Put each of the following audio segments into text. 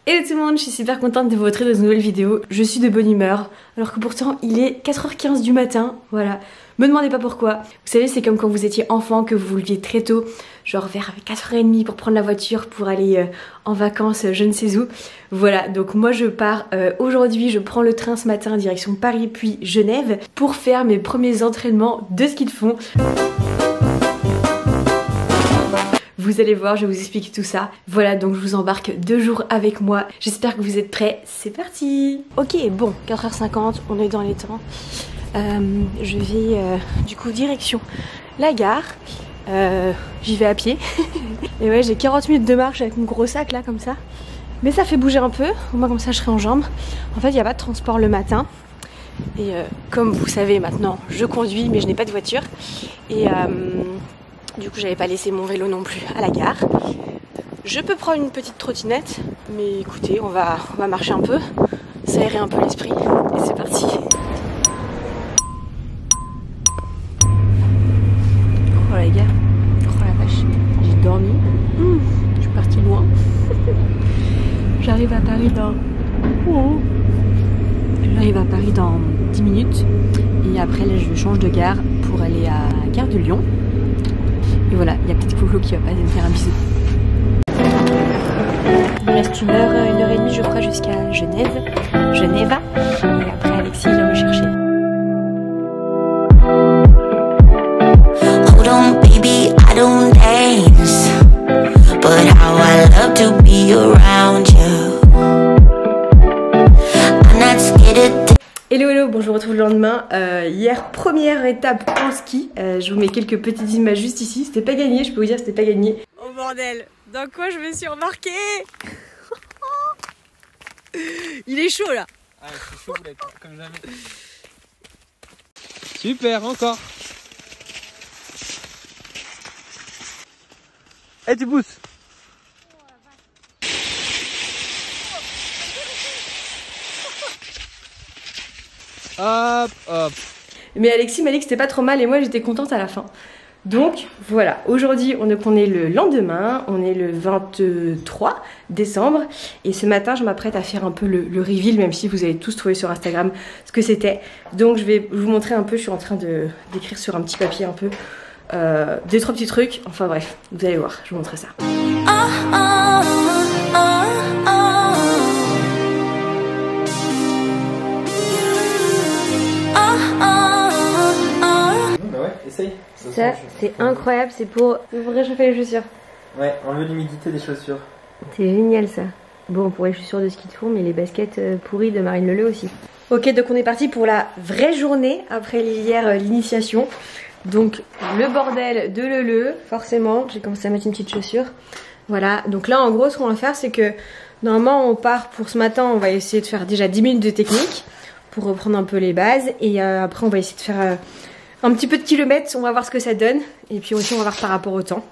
Hello tout le monde, je suis super contente de vous retrouver dans une nouvelle vidéo. Je suis de bonne humeur, alors que pourtant il est 4h15 du matin, voilà. Me demandez pas pourquoi. Vous savez, c'est comme quand vous étiez enfant, que vous vous leviez très tôt, genre vers 4h30 pour prendre la voiture, pour aller en vacances je ne sais où. Voilà, donc moi je pars aujourd'hui, je prends le train ce matin direction Paris puis Genève pour faire mes premiers entraînements de ski de fond. Vous allez voir, je vais vous expliquer tout ça. Voilà, donc je vous embarque 2 jours avec moi. J'espère que vous êtes prêts. C'est parti. Ok, bon, 4h50, on est dans les temps. Je vais du coup direction la gare. J'y vais à pied. Et ouais, j'ai 40 minutes de marche avec mon gros sac là, comme ça. Mais ça fait bouger un peu. Au moins comme ça, je serai en jambes. En fait, il n'y a pas de transport le matin. Et comme vous savez maintenant, je conduis, mais je n'ai pas de voiture. Et du coup, j'avais pas laissé mon vélo non plus à la gare. Je peux prendre une petite trottinette, mais écoutez, on va marcher un peu, s'aérer un peu l'esprit, et c'est parti. Oh la gare, oh la vache, j'ai dormi, je suis partie loin. J'arrive à Paris J'arrive à Paris dans 10 minutes, et après là je change de gare pour aller à la gare de Lyon. Et voilà, il y a peut-être Coco qui va pas me faire un bisou. Il me reste 1h et demie je crois jusqu'à Genève. Et après Alexis vient me chercher. Hold on baby, I don't dance, but how I love to be around you. I'm not scared to... Hello hello, bon je vous retrouve le lendemain. Hier, première étape en ski. Je vous mets quelques petites images juste ici. C'était pas gagné, je peux vous dire c'était pas gagné. Oh bordel, dans quoi je me suis remarquée. Il est chaud là. Ah c'est chaud comme jamais. Super, encore. Eh tu pousses. Hop, hop. Mais Alexis m'a dit que c'était pas trop mal et moi j'étais contente à la fin. Donc voilà, aujourd'hui on est le lendemain, on est le 23 décembre et ce matin je m'apprête à faire un peu le reveal, même si vous avez tous trouvé sur Instagram ce que c'était. Donc je vais vous montrer un peu, je suis en train d'écrire sur un petit papier un peu 2-3 petits trucs, enfin bref, vous allez voir, je vous montrerai ça. Essaye. Ça c'est incroyable, c'est pour réchauffer les chaussures. Ouais, enlever l'humidité des chaussures. C'est génial ça. Bon, pour les chaussures de ski de fond, mais les baskets pourries de Marine Leleu aussi. Ok, donc on est parti pour la vraie journée après hier l'initiation. Donc le bordel de Leleu, forcément, j'ai commencé à mettre une petite chaussure. Voilà, donc là en gros ce qu'on va faire c'est que normalement on part pour ce matin, on va essayer de faire déjà 10 minutes de technique pour reprendre un peu les bases. Et après on va essayer de faire un petit peu de kilomètres, on va voir ce que ça donne. Et puis aussi on va voir par rapport au temps.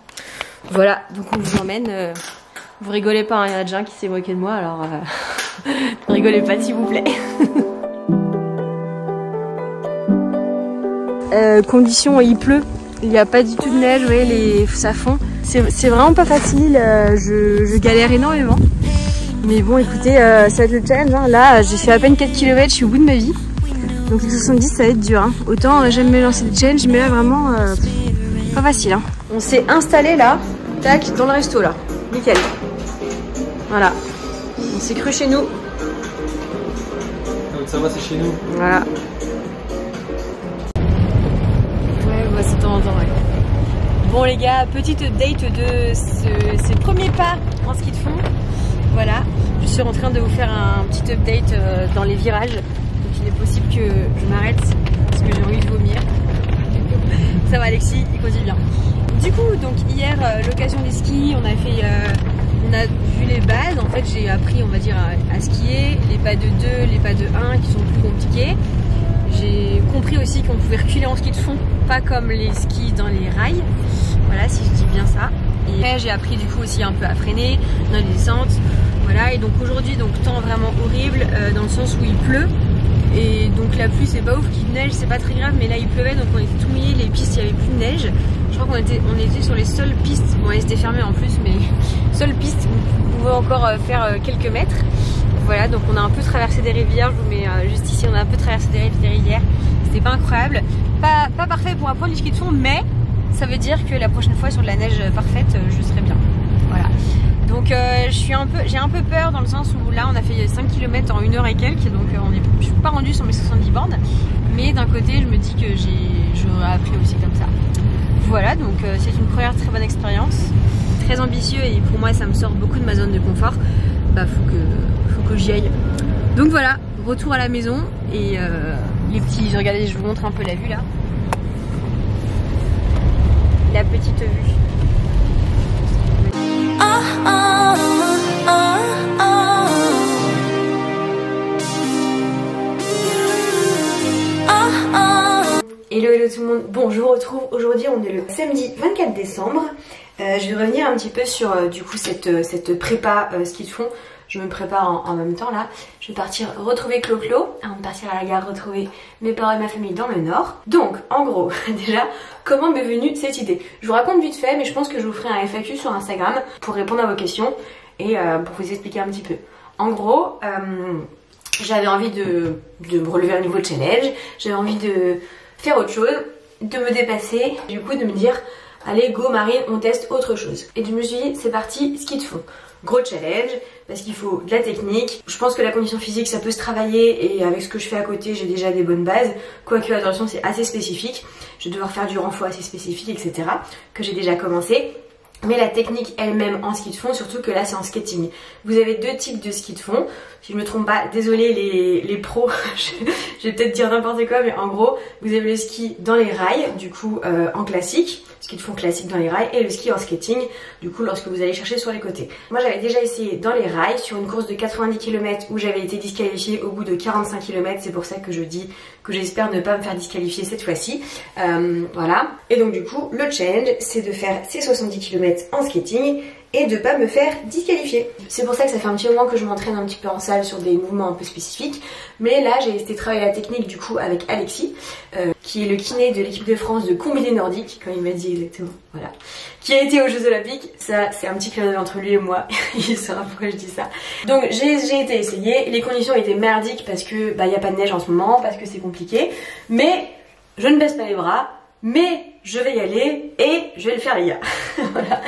Voilà, donc on vous emmène. Vous rigolez pas, hein, il y en a déjà un qui s'est moqué de moi, alors ne rigolez pas s'il vous plaît. Conditions, il pleut, il n'y a pas du tout de neige, vous voyez, ça fond. C'est vraiment pas facile, je galère énormément. Mais bon écoutez, ça va être le challenge, hein. Là j'ai fait à peine 4 km, je suis au bout de ma vie. Donc les 70 ça va être dur, hein. Autant j'aime me lancer des challenges, mais là vraiment pas facile, hein. On s'est installé là, tac, dans le resto là, nickel. Voilà, on s'est cru chez nous. Donc ça va, c'est chez nous. Voilà. Ouais, bah c'est de temps en temps, ouais. Bon les gars, petite update de ces premiers pas en ski de fond. Voilà, je suis en train de vous faire un petit update dans les virages. Il est possible que je m'arrête parce que j'ai envie de vomir. Ça va Alexis, il conduit bien. Du coup, donc hier, l'occasion des skis, on a vu les bases. En fait, j'ai appris, on va dire, à skier. Les pas de 2, les pas de 1 qui sont plus compliqués. J'ai compris aussi qu'on pouvait reculer en ski de fond, pas comme les skis dans les rails. Voilà, si je dis bien ça. Et après, j'ai appris du coup aussi un peu à freiner dans les descentes. Voilà, et donc aujourd'hui, donc temps vraiment horrible dans le sens où il pleut. Et donc la pluie c'est pas ouf, qu'il neige c'est pas très grave, mais là il pleuvait donc on était tout mouillés, les pistes il y avait plus de neige. Je crois qu'on était sur les seules pistes, bon elles étaient fermées en plus, mais seules pistes où on pouvait encore faire quelques mètres. Voilà, donc on a un peu traversé des rivières, je vous mets juste ici, on a un peu traversé des rivières, c'était pas incroyable, pas parfait pour apprendre du ski de fond, mais ça veut dire que la prochaine fois sur de la neige parfaite, je serai bien. Voilà. Donc j'ai un peu peur dans le sens où là on a fait 5 km en 1 heure et quelques, donc je suis pas rendue sur mes 70 bornes, mais d'un côté je me dis que j'aurais appris aussi comme ça. Voilà, donc c'est une première très bonne expérience, très ambitieux et pour moi ça me sort beaucoup de ma zone de confort. Bah faut que j'y aille. Donc voilà, retour à la maison et les petits, regardez, je vous montre un peu la vue là. La petite vue. Hello tout le monde, bon je vous retrouve aujourd'hui, on est le samedi 24 décembre. Je vais revenir un petit peu sur du coup cette prépa ski de fond. Je me prépare en même temps là. Je vais partir retrouver Clo-Clo, avant de partir à la gare retrouver mes parents et ma famille dans le nord. Donc en gros, déjà, comment m'est venue cette idée? Je vous raconte vite fait, mais je pense que je vous ferai un FAQ sur Instagram pour répondre à vos questions et pour vous expliquer un petit peu. En gros, j'avais envie de me relever un nouveau challenge, j'avais envie de faire autre chose, de me dépasser, du coup de me dire allez go Marine, on teste autre chose. Et je me suis dit c'est parti, ski de fond. Gros challenge, parce qu'il faut de la technique. Je pense que la condition physique ça peut se travailler et avec ce que je fais à côté j'ai déjà des bonnes bases. Quoique attention c'est assez spécifique, je vais devoir faire du renfort assez spécifique etc. que j'ai déjà commencé. Mais la technique elle-même en ski de fond, surtout que là c'est en skating. Vous avez deux types de ski de fond. Si je me trompe pas, désolé les pros, je vais peut-être dire n'importe quoi, mais en gros, vous avez le ski dans les rails, du coup en classique, ski de fond classique dans les rails, et le ski en skating, du coup lorsque vous allez chercher sur les côtés. Moi j'avais déjà essayé dans les rails, sur une course de 90 km où j'avais été disqualifiée au bout de 45 km, c'est pour ça que je dis que j'espère ne pas me faire disqualifier cette fois-ci. Voilà. Et donc du coup, le challenge, c'est de faire ces 70 km en skating et de pas me faire disqualifier. C'est pour ça que ça fait un petit moment que je m'entraîne un petit peu en salle sur des mouvements un peu spécifiques. Mais là, j'ai été travailler la technique du coup avec Alexis, qui est le kiné de l'équipe de France de combiné nordique, comme il m'a dit exactement, voilà. Qui a été aux Jeux Olympiques. Ça, c'est un petit clin d'œil entre lui et moi. Il saura pourquoi je dis ça. Donc j'ai été essayer. Les conditions étaient merdiques parce que bah y a pas de neige en ce moment, parce que c'est compliqué. Mais je ne baisse pas les bras. Mais je vais y aller et je vais le faire les gars. Voilà.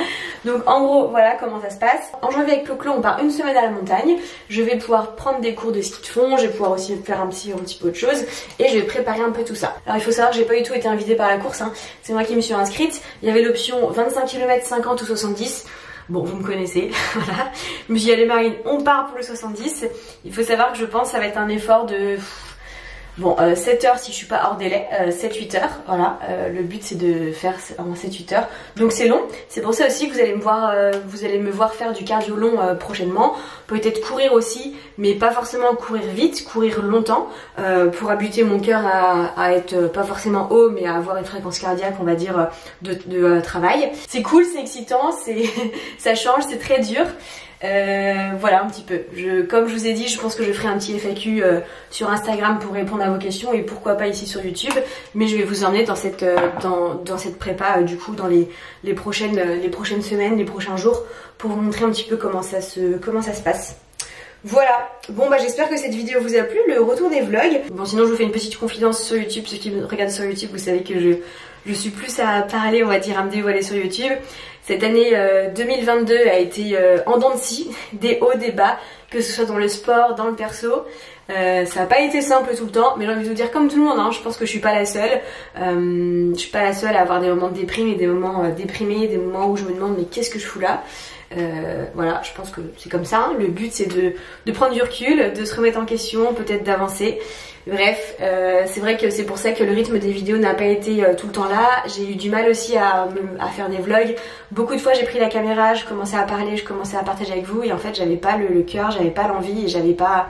Donc en gros voilà comment ça se passe. En janvier avec Clo-Clo on part une semaine à la montagne. Je vais pouvoir prendre des cours de ski de fond, je vais pouvoir aussi faire un petit peu autre chose et je vais préparer un peu tout ça. Alors il faut savoir que j'ai pas du tout été invitée par la course, hein. C'est moi qui me suis inscrite. Il y avait l'option 25 km, 50 ou 70. Bon, vous me connaissez, voilà. Je me suis dit allez Marine, on part pour le 70. Il faut savoir que je pense que ça va être un effort de... Bon, 7 heures si je suis pas hors délai, 7-8 heures, voilà, le but c'est de faire en 7-8 heures, donc c'est long, c'est pour ça aussi que vous allez me voir faire du cardio long prochainement, peut-être courir aussi, mais pas forcément courir vite, courir longtemps, pour habituer mon cœur à être pas forcément haut, mais à avoir une fréquence cardiaque, on va dire, de travail. C'est cool, c'est excitant, ça change, c'est très dur. Voilà un petit peu. Comme je vous ai dit, je pense que je ferai un petit FAQ sur Instagram pour répondre à vos questions et pourquoi pas ici sur YouTube. Mais je vais vous emmener dans cette prépa du coup dans les prochaines semaines, les prochains jours pour vous montrer un petit peu comment ça se passe. Voilà, bon bah j'espère que cette vidéo vous a plu, le retour des vlogs. Bon sinon je vous fais une petite confidence sur YouTube, ceux qui me regardent sur YouTube vous savez que je suis plus à parler, on va dire, à me dévoiler sur YouTube. Cette année 2022 a été en dents de scie, des hauts, des bas, que ce soit dans le sport, dans le perso. Ça n'a pas été simple tout le temps, mais j'ai envie de vous dire comme tout le monde, hein, je pense que je suis pas la seule. Je suis pas la seule à avoir des moments de déprime et des moments déprimés, des moments où je me demande mais qu'est-ce que je fous là. Voilà, je pense que c'est comme ça, hein. Le but c'est de prendre du recul, de se remettre en question, peut-être d'avancer. Bref, c'est vrai que c'est pour ça que le rythme des vidéos n'a pas été tout le temps là. J'ai eu du mal aussi à faire des vlogs. Beaucoup de fois j'ai pris la caméra, je commençais à parler, je commençais à partager avec vous et en fait j'avais pas le cœur, j'avais pas l'envie et j'avais pas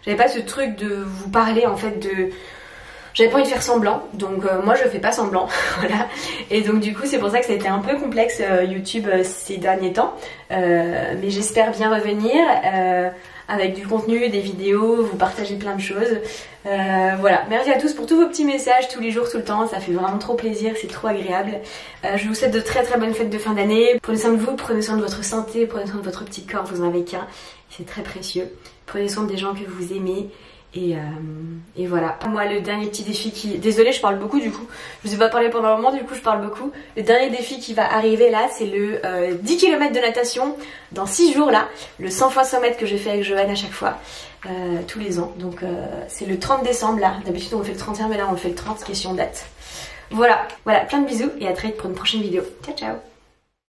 ce truc de vous parler en fait de... J'avais pas envie de faire semblant, donc moi je fais pas semblant, voilà. Et donc du coup c'est pour ça que ça a été un peu complexe YouTube ces derniers temps. Mais j'espère bien revenir avec du contenu, des vidéos, vous partagez plein de choses. Voilà, merci à tous pour tous vos petits messages tous les jours, tout le temps, ça fait vraiment trop plaisir, c'est trop agréable. Je vous souhaite de très très bonnes fêtes de fin d'année. Prenez soin de vous, prenez soin de votre santé, prenez soin de votre petit corps, vous en avez qu'un, c'est très précieux. Prenez soin des gens que vous aimez. Et voilà. Moi, le dernier petit défi qui... Désolée, je parle beaucoup du coup. Je vous ai pas parlé pendant un moment, du coup je parle beaucoup. Le dernier défi qui va arriver là, c'est le 10 km de natation dans 6 jours là. Le 100 x 100 mètres que je fais avec Johan à chaque fois, tous les ans. Donc c'est le 30 décembre là. D'habitude on fait le 31, mais là on fait le 30, question date. Voilà, plein de bisous et à très vite pour une prochaine vidéo. Ciao ciao.